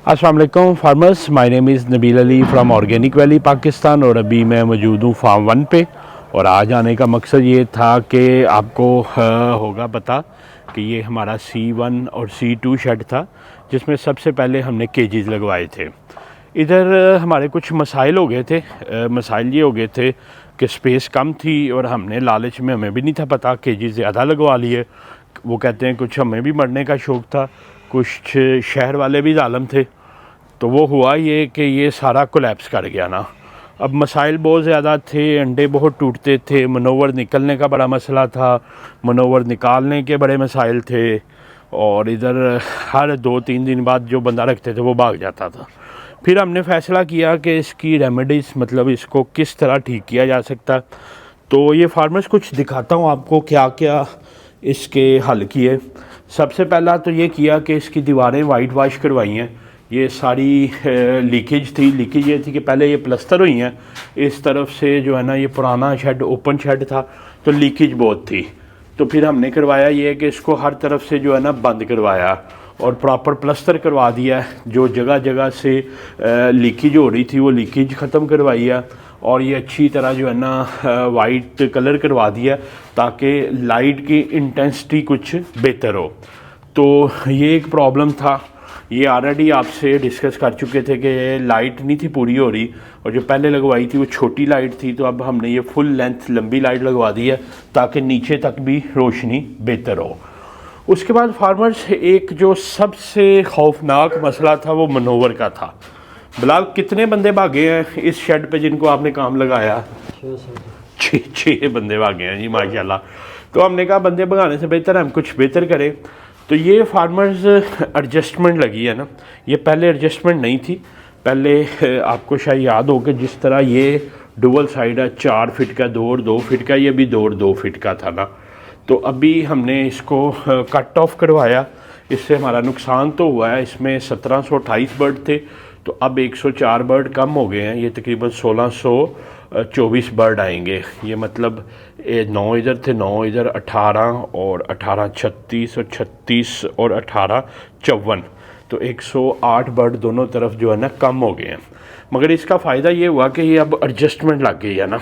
अस्सलाम वालेकुम farmers, my name is Nabeel Ali from organic valley Pakistan. और अभी मैं मौजूद हूँ फार्म 1 पे। और आज आने का मकसद ये था कि आपको होगा पता कि ये हमारा C1 और C2 शेड था, जिसमें सबसे पहले हमने केजीज़ लगवाए थे। इधर हमारे कुछ मसाइल हो गए थे। मसाइल ये हो गए थे कि स्पेस कम थी और हमने लालच में, हमें भी नहीं था पता, केजी ज़्यादा लगवा लिए। वो कहते हैं कुछ हमें भी मरने का शौक़ था, कुछ शहर वाले भी ज़ालिम थे। तो वो हुआ ये कि ये सारा कोलैप्स कर गया ना। अब मसाइल बहुत ज़्यादा थे, अंडे बहुत टूटते थे, मनोवर निकलने का बड़ा मसला था, मनोवर निकालने के बड़े मसाइल थे। और इधर हर 2-3 दिन बाद जो बंदा रखते थे वो भाग जाता था। फिर हमने फ़ैसला किया कि इसकी रेमेडीज़, मतलब इसको किस तरह ठीक किया जा सकता। तो ये फार्मर्स कुछ दिखाता हूँ आपको क्या क्या इसके हल किए। सबसे पहला तो ये किया कि इसकी दीवारें वाइट वाश करवाई हैं। ये सारी लीकेज थी। लीकेज ये थी कि पहले ये प्लस्तर हुई हैं, इस तरफ से जो है ना, ये पुराना शेड ओपन शेड था तो लीकेज बहुत थी। तो फिर हमने करवाया ये कि इसको हर तरफ से जो है ना बंद करवाया और प्रॉपर प्लस्तर करवा दिया। जो जगह जगह से लीकेज हो रही थी वो लीकेज ख़त्म करवाई है। और ये अच्छी तरह जो है ना वाइट कलर करवा दिया ताकि लाइट की इंटेंसिटी कुछ बेहतर हो। तो ये एक प्रॉब्लम था, ये ऑलरेडी आपसे डिस्कस कर चुके थे कि लाइट नहीं थी पूरी हो रही, और जो पहले लगवाई थी वो छोटी लाइट थी। तो अब हमने ये फुल लेंथ लंबी लाइट लगवा दी है ताकि नीचे तक भी रोशनी बेहतर हो। उसके बाद फार्मर्स, एक जो सबसे खौफनाक मसला था वो मनोवर का था। बिलाल, कितने बंदे भागे हैं इस शेड पे जिनको आपने काम लगाया? 6 बंदे भागे हैं जी, माशाल्लाह। तो हमने कहा बंदे भगाने से बेहतर हम कुछ बेहतर करें। तो ये फार्मर्स एडजस्टमेंट लगी है ना, ये पहले एडजस्टमेंट नहीं थी। पहले आपको शायद याद हो कि जिस तरह ये डुअल साइड है, 4 फीट का 2 और 2 फीट का, ये भी 2 और 2 फीट का था ना। तो अभी हमने इसको कट ऑफ करवाया। इससे हमारा नुकसान तो हुआ है, इसमें 1728 बर्ड थे तो अब 104 बर्ड कम हो गए हैं। ये तकरीबन 1624 बर्ड आएंगे। ये मतलब 9 इधर थे, 9 इधर, 18 और 18 36 और 36 और 18 54, तो 108 बर्ड दोनों तरफ जो है ना कम हो गए हैं। मगर इसका फ़ायदा ये हुआ कि ये अब एडजस्टमेंट लग गई है ना।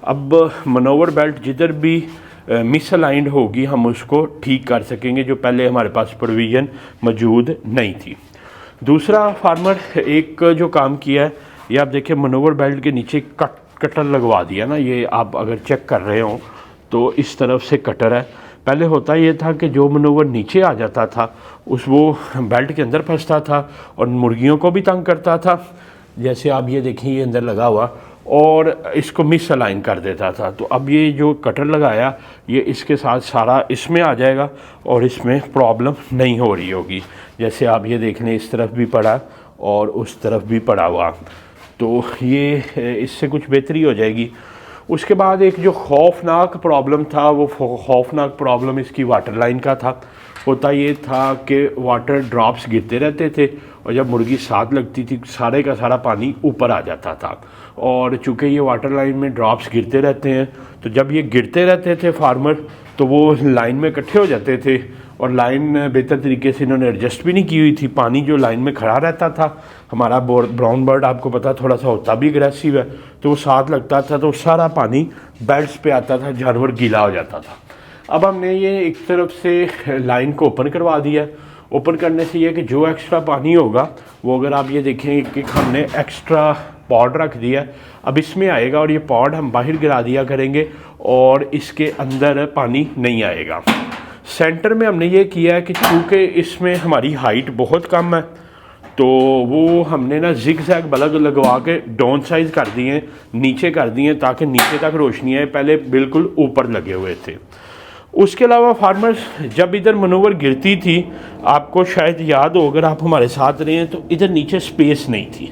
अब मनोवर बेल्ट जिधर भी मिसअलाइंड होगी हम उसको ठीक कर सकेंगे, जो पहले हमारे पास प्रोविज़न मौजूद नहीं थी। दूसरा फार्मर एक जो काम किया है, ये आप देखिए मनोवर बेल्ट के नीचे कटर लगवा दिया ना। ये आप अगर चेक कर रहे हो तो इस तरफ से कटर है। पहले होता ये था कि जो मनोवर नीचे आ जाता था वो बेल्ट के अंदर फंसता था और मुर्गियों को भी तंग करता था। जैसे आप ये देखें, ये अंदर लगा हुआ, और इसको मिस अलाइन कर देता था। तो अब ये जो कटर लगाया, ये इसके साथ सारा इसमें आ जाएगा और इसमें प्रॉब्लम नहीं हो रही होगी। जैसे आप ये देख लें, इस तरफ भी पड़ा और उस तरफ भी पड़ा हुआ, तो ये इससे कुछ बेहतरी हो जाएगी। उसके बाद एक जो खौफनाक प्रॉब्लम था, वो खौफनाक प्रॉब्लम इसकी वाटर लाइन का था। होता ये था कि वाटर ड्रॉप्स गिरते रहते थे और जब मुर्गी साथ लगती थी सारे का सारा पानी ऊपर आ जाता था। और चूँकि ये वाटर लाइन में ड्रॉप्स गिरते रहते हैं, तो जब ये गिरते रहते थे फार्मर, तो वो लाइन में इकट्ठे हो जाते थे और लाइन बेहतर तरीके से इन्होंने एडजस्ट भी नहीं की हुई थी। पानी जो लाइन में खड़ा रहता था, हमारा ब्राउन बर्ड आपको पता थोड़ा सा होता भी अग्रेसिव है, तो वो साथ लगता था तो सारा पानी बेल्ट्स पे आता था, जानवर गीला हो जाता था। अब हमने ये एक तरफ से लाइन को ओपन करवा दिया। ओपन करने से ये कि जो एक्स्ट्रा पानी होगा वो, अगर आप ये देखें कि हमने एक्स्ट्रा पॉड रख दिया, अब इसमें आएगा और ये पॉड हम बाहर गिरा दिया करेंगे और इसके अंदर पानी नहीं आएगा। सेंटर में हमने ये किया है कि चूँकि इसमें हमारी हाइट बहुत कम है, तो वो हमने ना जिग जैग बल्ब लगवा के डाउन साइज कर दिए, नीचे कर दिए ताकि नीचे तक रोशनी आए। पहले बिल्कुल ऊपर लगे हुए थे। उसके अलावा फार्मर्स, जब इधर मनोवर गिरती थी, आपको शायद याद हो अगर आप हमारे साथ रहे हैं, तो इधर नीचे स्पेस नहीं थी।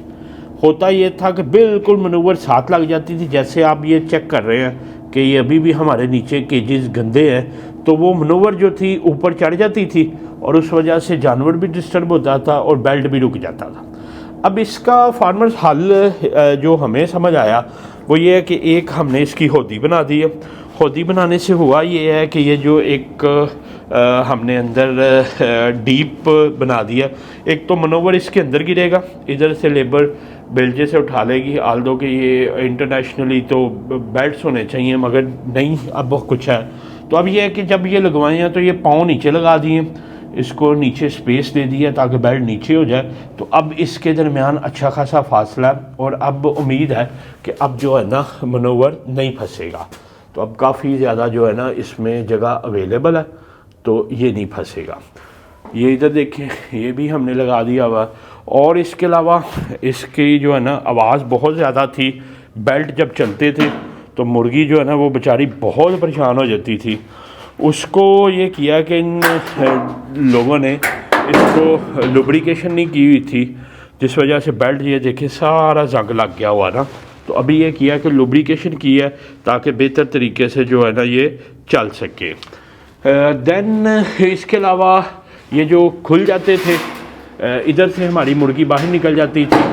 होता ये था कि बिल्कुल मनोवर साथ लग जाती थी। जैसे आप ये चेक कर रहे हैं कि ये अभी भी हमारे नीचे केजेस गंदे हैं, तो वो मनोवर जो थी ऊपर चढ़ जाती थी और उस वजह से जानवर भी डिस्टर्ब होता था और बेल्ट भी रुक जाता था। अब इसका फार्मर्स हल जो हमें समझ आया वो ये है कि एक हमने इसकी होदी बना दी है। होदी बनाने से हुआ ये है कि ये जो एक हमने अंदर डीप बना दिया। एक तो मनोवर इसके अंदर गिरेगा, इधर से लेबर बेल्जे से उठा लेगी, आल दो कि ये इंटरनेशनली तो बेल्ट्स होने चाहिए मगर नहीं, अब बहुत कुछ है। तो अब ये है कि जब ये लगवाए हैं तो ये पाँव नीचे लगा दिए, इसको नीचे स्पेस दे दिया ताकि बेल्ट नीचे हो जाए। तो अब इसके दरमियान अच्छा खासा फासला है और अब उम्मीद है कि अब जो है ना मनोवर नहीं फंसेगा। तो अब काफ़ी ज़्यादा जो है ना इसमें जगह अवेलेबल है, तो ये नहीं फंसेगा। ये इधर देखें, ये भी हमने लगा दिया हुआ। और इसके अलावा इसकी जो है ना आवाज़ बहुत ज़्यादा थी, बेल्ट जब चलते थे तो मुर्गी जो है ना वो बेचारी बहुत परेशान हो जाती थी। उसको ये किया कि इन लोगों ने इसको लुब्रिकेशन नहीं की हुई थी, जिस वजह से बेल्ट ये देखें सारा जंग लग गया हुआ ना। तो अभी ये किया कि लुब्रिकेशन की है ताकि बेहतर तरीके से जो है ना ये चल सके। देन इसके अलावा ये जो खुल जाते थे, इधर से हमारी मुर्गी बाहर निकल जाती थी,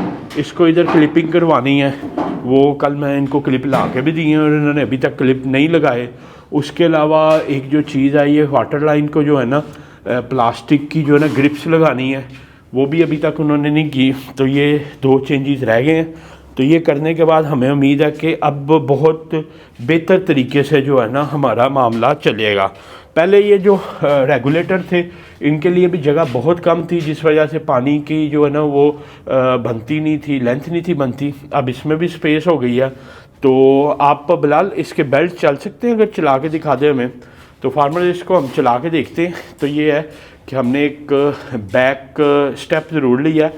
इसको इधर क्लिपिंग करवानी है। वो कल मैं इनको क्लिप ला के भी दी हैं और इन्होंने अभी तक क्लिप नहीं लगाए। उसके अलावा एक जो चीज़ है, ये वाटर लाइन को जो है ना प्लास्टिक की जो है ना ग्रिप्स लगानी है, वो भी अभी तक उन्होंने नहीं की। तो ये 2 चेंजेस रह गए हैं। तो ये करने के बाद हमें उम्मीद है कि अब बहुत बेहतर तरीके से जो है ना हमारा मामला चलेगा। पहले ये जो रेगुलेटर थे इनके लिए भी जगह बहुत कम थी, जिस वजह से पानी की जो है ना वो बनती नहीं थी, लेंथ नहीं थी बनती। अब इसमें भी स्पेस हो गई है। तो आप बिलाल इसके बेल्ट चल सकते हैं, अगर चला के दिखा दें हमें। तो फार्मर इसको हम चला के देखते हैं। तो ये है कि हमने एक बैक स्टेप ज़रूर लिया है,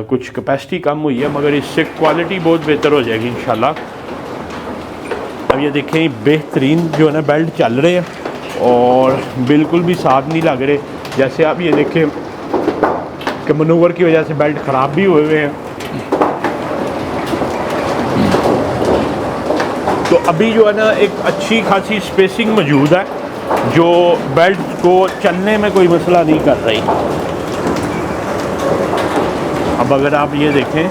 कुछ कैपेसिटी कम हुई है मगर इससे क्वालिटी बहुत बेहतर हो जाएगी इंशाल्लाह। अब ये देखें बेहतरीन जो है ना बेल्ट चल रहे हैं और बिल्कुल भी साथ नहीं लग रहे। जैसे आप ये देखें कि मनोवर की वजह से बेल्ट ख़राब भी हुए हुए हैं। तो अभी जो है ना एक अच्छी खासी स्पेसिंग मौजूद है जो बेल्ट को चलने में कोई मसला नहीं कर रही। अब अगर आप ये देखें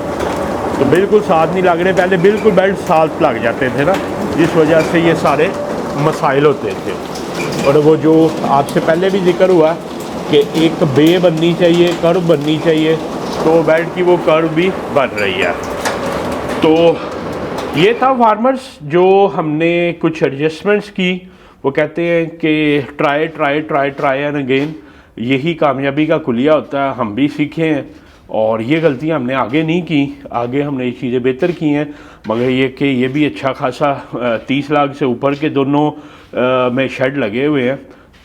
तो बिल्कुल साथ नहीं लग रहे, पहले बिल्कुल बेल्ट साथ लग जाते थे ना, जिस वजह से ये सारे मसाइल होते थे। और वो जो आपसे पहले भी जिक्र हुआ कि एक बे बननी चाहिए, कर्व बननी चाहिए, तो बेल्ट की वो कर्व भी बन रही है। तो ये था फार्मर्स जो हमने कुछ एडजस्टमेंट्स की। वो कहते हैं कि try try try try and again, यही कामयाबी का कुलिया होता है। हम भी सीखे हैं और ये गलतियां हमने आगे नहीं की, आगे हमने ये चीज़ें बेहतर की हैं। मगर ये कि ये भी अच्छा खासा 30 लाख से ऊपर के दोनों में शेड लगे हुए हैं,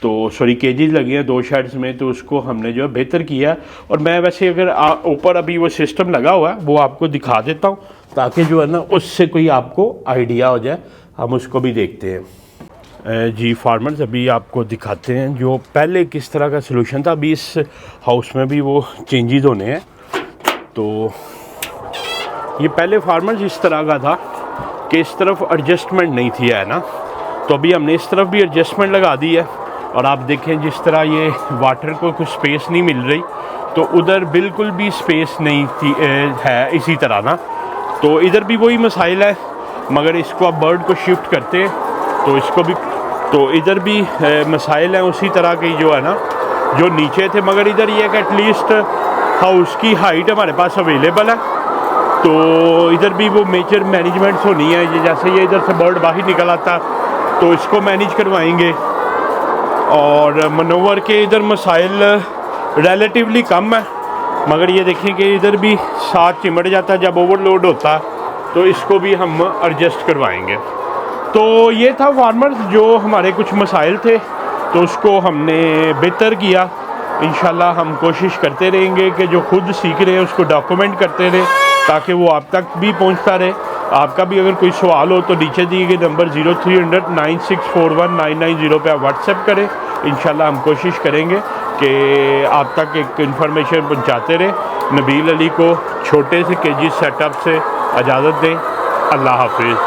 तो सॉरी केजेस लगे हैं 2 शेड्स में, तो उसको हमने जो है बेहतर किया। और मैं वैसे अगर ऊपर अभी वो सिस्टम लगा हुआ है वो आपको दिखा देता हूँ ताकि जो है ना उससे कोई आपको आइडिया हो जाए। हम उसको भी देखते हैं। जी फार्मर्स, अभी आपको दिखाते हैं जो पहले किस तरह का सलूशन था। अभी इस हाउस में भी वो चेंजेस होने हैं। तो ये पहले फार्मर्स इस तरह का था कि इस तरफ एडजस्टमेंट नहीं थी, है ना। तो अभी हमने इस तरफ भी एडजस्टमेंट लगा दी है। और आप देखें जिस तरह ये वाटर को कुछ स्पेस नहीं मिल रही, तो उधर बिल्कुल भी स्पेस नहीं थी है इसी तरह ना। तो इधर भी वही मसाइल है, मगर इसको अब बर्ड को शिफ्ट करते हैं तो इसको भी, तो इधर भी मसाइल हैं उसी तरह के जो है ना जो नीचे थे। मगर इधर ये है कि एटलीस्ट हाउस की हाइट हमारे पास अवेलेबल है, तो इधर भी वो मेजर मैनेजमेंट्स होनी है। ये जैसे ये इधर से बर्ड बाहर निकल आता तो इसको मैनेज करवाएंगे। और मनोवर के इधर मसाइल रिलेटिवली कम है, मगर ये देखें कि इधर भी साथ चिमट जाता है जब ओवरलोड होता है, तो इसको भी हम एडजस्ट करवाएंगे। तो ये था फार्मर्स जो हमारे कुछ मसाइल थे, तो उसको हमने बेहतर किया। इंशाल्लाह हम कोशिश करते रहेंगे कि जो खुद सीख रहे हैं उसको डॉक्यूमेंट करते रहें ताकि वो आप तक भी पहुंचता रहे। आपका भी अगर कोई सवाल हो तो नीचे दिए गए नंबर 0300 9641 990 पे आप व्हाट्सएप करें। इंशाल्लाह हम कोशिश करेंगे कि आप तक एक इन्फॉर्मेशन पहुंचाते रहें। नबील अली को छोटे से केजी सेटअप से इजाज़त दें। अल्लाह हाफिज़।